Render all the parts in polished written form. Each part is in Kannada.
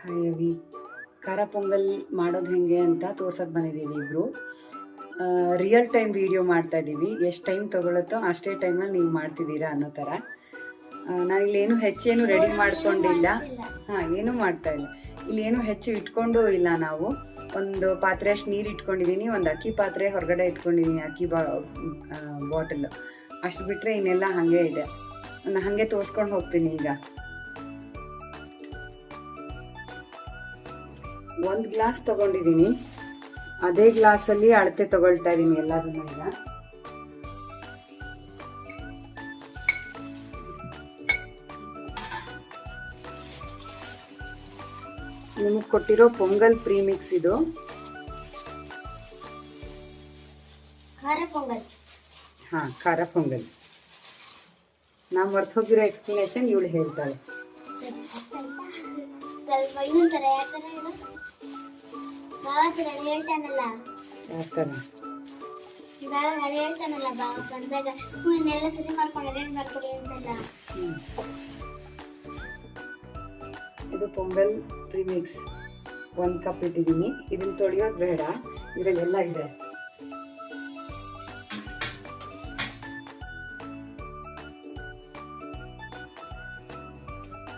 ಹಾಯ್ ಅವಿ, ಖಾರ ಪೊಂಗಲ್ ಮಾಡೋದು ಹೆಂಗೆ ಅಂತ ತೋರ್ಸಕ್ಕೆ ಬಂದಿದ್ದೀವಿ ಇಬ್ಬರು. ರಿಯಲ್ ಟೈಮ್ ವಿಡಿಯೋ ಮಾಡ್ತಾ ಇದ್ದೀವಿ. ಎಷ್ಟು ಟೈಮ್ ತೊಗೊಳುತ್ತೋ ಅಷ್ಟೇ ಟೈಮಲ್ಲಿ ನೀವು ಮಾಡ್ತಿದ್ದೀರಾ ಅನ್ನೋ ಥರ. ನಾನಿಲ್ಲೇನು ಹೆಚ್ಚೇನು ರೆಡಿ ಮಾಡ್ಕೊಂಡಿಲ್ಲ. ಏನೂ ಮಾಡ್ತಾ ಇಲ್ಲ. ಇಲ್ಲಿ ಏನು ಹೆಚ್ಚು ಇಟ್ಕೊಂಡು ಇಲ್ಲ. ನಾವು ಒಂದು ಪಾತ್ರೆ ಅಷ್ಟು ನೀರು ಇಟ್ಕೊಂಡಿದ್ದೀನಿ, ಒಂದು ಅಕ್ಕಿ ಪಾತ್ರೆ ಹೊರಗಡೆ ಇಟ್ಕೊಂಡಿದ್ದೀನಿ, ಅಕ್ಕಿ ಬಾಟಲ್ ಅಷ್ಟು ಬಿಟ್ಟರೆ ಇನ್ನೆಲ್ಲ ಹಾಗೆ ಇದೆ. ನಾನು ಹಾಗೆ ತೋರಿಸ್ಕೊಂಡು ಹೋಗ್ತೀನಿ. ಈಗ 1 ಗ್ಲಾಸ್ ತಗೊಂಡಿದ್ದೀನಿ. ಅದೇ ಗ್ಲಾಸಲ್ಲಿ ಅಳತೆ ತಗೊಳ್ತಾ ಇದ್ದೀನಿ ಎಲ್ಲದನ್ನ. ಈಗ ನಿಮಗೆ ಕೊಟ್ಟಿರೋ ಪೊಂಗಲ್ ಪ್ರೀಮಿಕ್ಸ್ ಇದು. ಖಾರ ಪೊಂಗಲ್. ನಾ ಮರ್ತು ಹೋಗಿರೋ ಎಕ್ಸ್ಪ್ಲನೇಷನ್ ಇವಳು ಹೇಳ್ತಾಳೆ. ಇದು ಪೊಂಗಲ್ ಪ್ರೀಮಿಕ್ಸ್ 1 ಕಪ್ ಇಟ್ಟಿದ್ದೀನಿ. ಇದನ್ನ ತೊಳೆಯೋದು ಬೇಡ, ಇದರಲ್ಲೆಲ್ಲ ಇದೆ.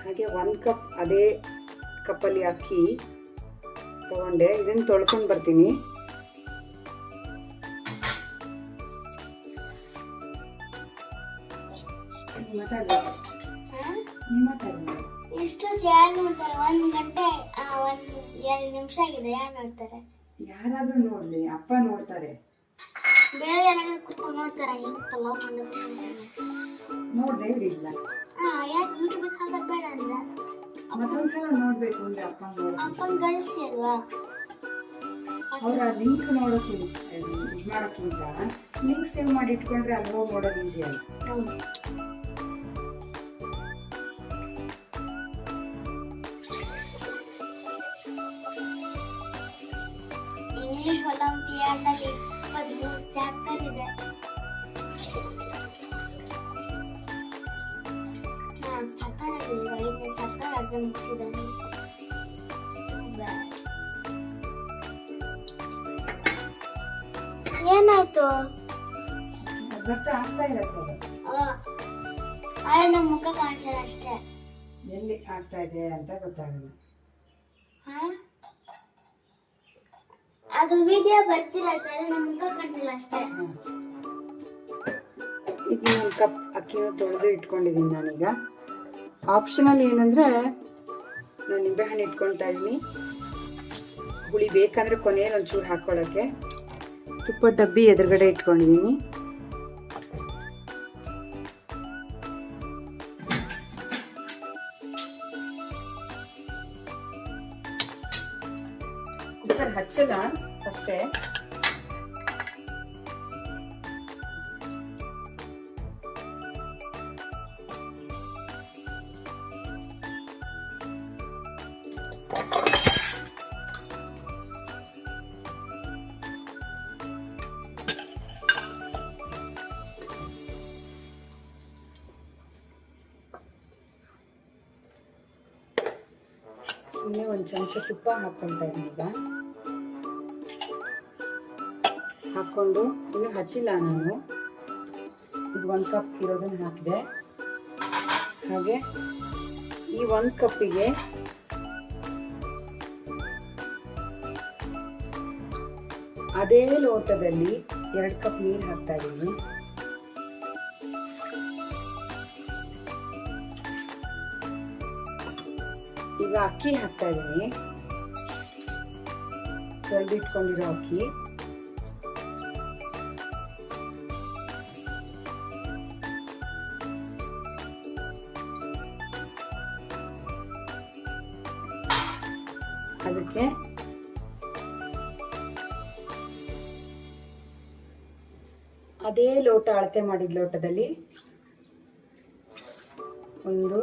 ಹಾಗೆ 1 ಕಪ್ ಅದೇ ಕಪ್ಪಲ್ಲಿ ಅಕ್ಕಿ ತಗೊಂಡೆ. ಇದನ್ನ ತೊಳ್ಕೊಂಡು ಬರ್ತೀನಿ. ಯಾರಾದ್ರೂ ನೋಡ್ಲಿ, ಅಪ್ಪ ನೋಡ್ತಾರೆ. ನೋಡ್ದೆ ಇಲ್ಲ, ಮತ್ತೊಂದ್ಸಲ ನೋಡ್ಬೇಕು ಅಂದ್ರೆ ಅವ್ರ ಲಿಂಕ್ ನೋಡೋಕ್ಕಿಂತ ಇದು ಮಾಡೋಕ್ಕಿಂತ ಲಿಂಕ್ ಸೇವ್ ಮಾಡಿ ಇಟ್ಕೊಂಡ್ರೆ ಅಲ್ಲಿ ಹೋಗಿ ನೋಡೋದು ಈಸಿ ಅಲ್ಲ. ಇಂಗ್ಲಿಷ್ ಒಲಿಂಪಿಯಾಡಲ್ಲಿ 13 ಚಾಪ್ಟರ್ ಇದೆ. ಚಾಪ್ಟರ್ ಅರ್ಧ ಮುಗಿಸಿದ್ದಾನೆ. ಏನಾಯ್ತು? ಆಗ್ತಾ ಇರತ್ತೆ. ನಮ್ಮ ಮುಖ ಕಾಣಿಸಲ್ಲ ಅಷ್ಟೇ. ಎಲ್ಲಿ ಆಗ್ತಾ ಇದೆ ಅಂತ ಗೊತ್ತಾಗಲ್ಲ. ಅದು ವಿಡಿಯೋ ಬರ್ತಿರತ್ತೆ, ನಮ್ಮ ಮುಖ ಕಾಣಿಸಲ್ಲ ಅಷ್ಟೇ. ಈಗ 1 ಕಪ್ ಅಕ್ಕಿನ ತೊಳೆದು ಇಟ್ಕೊಂಡಿದ್ದೀನಿ ನಾನೀಗ. ಆಪ್ಷನಲ್ ಏನಂದ್ರೆ ನಾನು ನಿಂಬೆಹಣ್ಣು ಇಟ್ಕೊಳ್ತಾ ಇದ್ದೀನಿ. ಹುಳಿ ಬೇಕಂದ್ರೆ ಕೊನೆಯಲ್ಲಿ ಒಂಚೂರು ಹಾಕೊಳ್ಳೋಕ್ಕೆ. ತುಪ್ಪದ ಡಬ್ಬಿ ಎದುರುಗಡೆ ಇಟ್ಕೊಂಡಿದ್ದೀನಿ. ಕುಕ್ಕರ್ ಹಚ್ಚಲ್ಲ ಅಷ್ಟೇ. ಸುಮ್ಮನೆ 1 ಚಮಚ ತುಪ್ಪ ಹಾಕ್ಕೊಳ್ತಾ ಇದ್ದೀನಿ. ಈಗ ಹಾಕ್ಕೊಂಡು ಇನ್ನೂ ಹಚ್ಚಿಲ್ಲ ನಾನು. ಇದು 1 ಕಪ್ ಇರೋದನ್ನ ಹಾಕಿದೆ. ಹಾಗೆ ಈ 1 ಕಪ್ಪಿಗೆ ಅದೇ ಲೋಟದಲ್ಲಿ 2 ಕಪ್ ನೀರು ಹಾಕ್ತಾ ಇದ್ದೀನಿ. ಈಗ ಅಕ್ಕಿ ಹಾಕ್ತಾ ಇದ್ದೀನಿ, ತೊಳೆದಿಟ್ಕೊಂಡಿರೋ ಅಕ್ಕಿ. ಅದಕ್ಕೆ ಅದೇ ಲೋಟ ಅಳತೆ ಮಾಡಿದ ಲೋಟದಲ್ಲಿ 1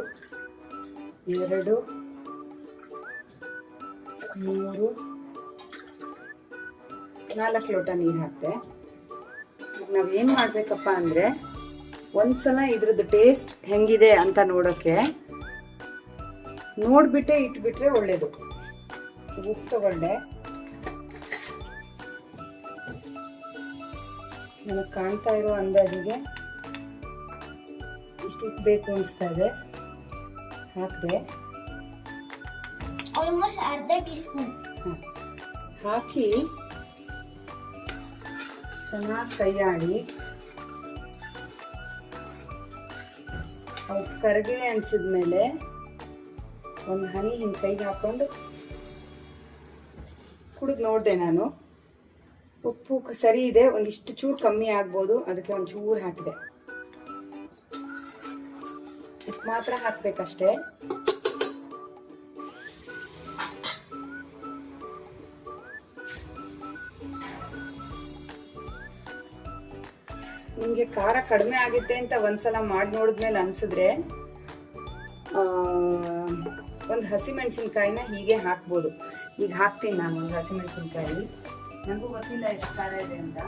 2 3 4 ಲೋಟ ನೀರು ಹಾಕ್ತೆ. ನಾವೇನು ಮಾಡಬೇಕಪ್ಪ ಅಂದರೆ ಒಂದ್ಸಲ ಇದ್ರದ್ದು ಟೇಸ್ಟ್ ಹೆಂಗಿದೆ ಅಂತ ನೋಡೋಕ್ಕೆ ನೋಡ್ಬಿಟ್ಟೆ ಇಟ್ಬಿಟ್ರೆ ಒಳ್ಳೇದು. ಉಪ್ಪು ತಗೊಂಡೆ. ನನಗೆ ಕಾಣ್ತಾ ಇರೋ ಅಂದಾಜಿಗೆ ಇಷ್ಟು ಉಪ್ಪು ಬೇಕು ಅನಿಸ್ತಾ ಇದೆ, ಹಾಕಿದೆ. ಆಲ್ಮೋಸ್ಟ್ ಅರ್ಧ ಟೀ ಸ್ಪೂನ್ ಹಾಕಿ ಚೆನ್ನಾಗಿ ಕೈಯಾಡಿ ಅವು ಕರಗೆ ಅನ್ಸಿದ್ಮೇಲೆ ಒಂದು ಹನಿ ಹಿಂಗೆ ಕೈಗೆ ಹಾಕೊಂಡು ಕುಡಿದು ನೋಡಿದೆ ನಾನು. ಉಪ್ಪು ಸರಿ ಇದೆ, ಒಂದಿಷ್ಟು ಚೂರು ಕಮ್ಮಿ ಆಗ್ಬೋದು, ಅದಕ್ಕೆ ಒಂದು ಚೂರು ಹಾಕಿದೆ. ಉಪ್ಪು ಮಾತ್ರ ಹಾಕ್ಬೇಕಷ್ಟೇ. ನಿಮಗೆ ಖಾರ ಕಡಿಮೆ ಆಗುತ್ತೆ ಅಂತ ಒಂದ್ಸಲ ಮಾಡಿ ನೋಡಿದ್ಮೇಲೆ ಅನ್ಸಿದ್ರೆ ಒಂದು ಹಸಿಮೆಣಸಿನ್ಕಾಯಿನ ಹೀಗೆ ಹಾಕ್ಬೋದು. ಈಗ ಹಾಕ್ತೀನಿ ನಾನು ಒಂದು ಹಸಿಮೆಣಸಿನ್ಕಾಯಿ. ನನಗೂ ಗೊತ್ತಿಲ್ಲ ಎಷ್ಟು ಖಾರ ಇದೆ ಅಂತ.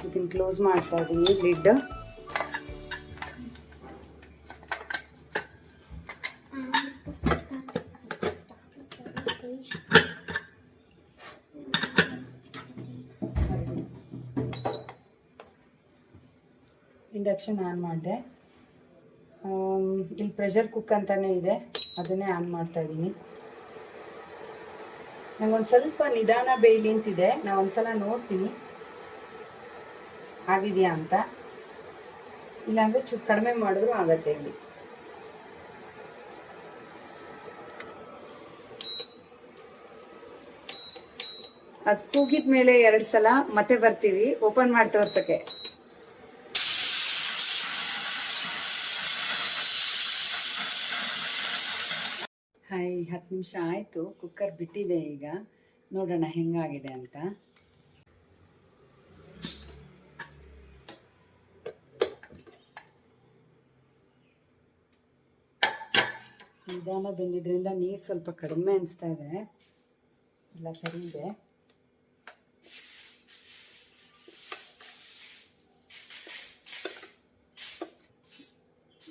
ಇದನ್ನ ಕ್ಲೋಸ್ ಮಾಡ್ತಾ ಇದ್ದೀನಿ ಲಿಡ್. ಇಂಡಕ್ಷನ್ ಆನ್ ಮಾಡಿದೆ. ಇಲ್ಲಿ ಪ್ರೆಷರ್ ಕುಕ್ ಅಂತಾನೆ ಇದೆ, ಅದನ್ನೇ ಆನ್ ಮಾಡ್ತಾ ಇದ್ದೀನಿ. ನಂಗೊಂದು ಸ್ವಲ್ಪ ನಿಧಾನ ಬೇಯಲಿ ಅಂತಿದೆ. ನಾ ಒಂದ್ಸಲ ನೋಡ್ತೀನಿ ಆಗಿದೆಯಾ ಅಂತ. ಇಲ್ಲಾಂದ್ರೆ ಚೂರು ಕಡಿಮೆ ಮಾಡಿದ್ರು ಆಗತ್ತೆ. ಇಲ್ಲಿ ಅದು ಕೂಗಿದ ಮೇಲೆ 2 ಸಲ ಮತ್ತೆ ಬರ್ತೀವಿ ಓಪನ್ ಮಾಡಿ ತೋರ್ಸಕ್ಕೆ. ಹಾಯ್, 10 ನಿಮಿಷ ಆಯಿತು. ಕುಕ್ಕರ್ ಬಿಟ್ಟಿದೆ. ಈಗ ನೋಡೋಣ ಹೆಂಗಾಗಿದೆ ಅಂತ. ನಿಧಾನ ಬೆಂದಿದ್ರಿಂದ ನೀರು ಸ್ವಲ್ಪ ಕಡಿಮೆ ಅನಿಸ್ತಾ ಇದೆ. ಎಲ್ಲ ಸರಿ ಇದೆ.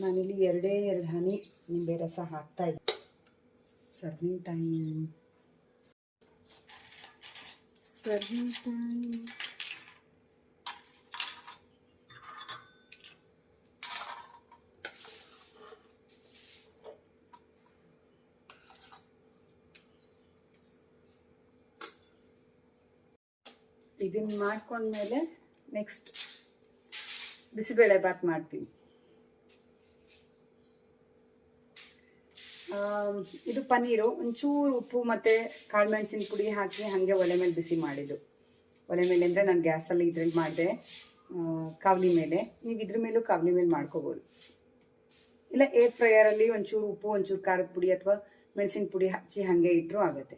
ನಾನಿಲ್ಲಿ 2 ಹನಿ ನಿಂಬೆ ರಸ ಹಾಕ್ತಾ ಇದ್ದೆ. Serving time. ಇದನ್ನ ಮಾಡ್ಕೊಂಡ್ಮೇಲೆ ನೆಕ್ಸ್ಟ್ ಬಿಸಿಬೇಳೆ ಬಾತ್ ಮಾಡ್ತೀನಿ. ಇದು ಪನ್ನೀರು ಒಂಚೂರು ಉಪ್ಪು ಮತ್ತು ಕಾಳುಮೆಣಸಿನ ಪುಡಿ ಹಾಕಿ ಹಾಗೆ ಒಲೆ ಮೇಲೆ ಬಿಸಿ ಮಾಡಿದ್ದು. ಒಲೆ ಮೇಲೆ ಅಂದರೆ ನಾನು ಗ್ಯಾಸಲ್ಲಿ ಇದ್ರಲ್ಲಿ ಮಾಡಿದೆ, ಕಾವಲಿ ಮೇಲೆ. ನೀವು ಇದ್ರ ಮೇಲೂ ಕಾವಲಿ ಮೇಲೆ ಮಾಡ್ಕೋಬೋದು. ಇಲ್ಲ ಏರ್ ಫ್ರೈಯರಲ್ಲಿ ಒಂಚೂರು ಉಪ್ಪು ಒಂಚೂರು ಖಾರದ ಪುಡಿ ಅಥವಾ ಮೆಣಸಿನ ಪುಡಿ ಹಚ್ಚಿ ಹಾಗೆ ಇಟ್ಟರೂ ಆಗುತ್ತೆ.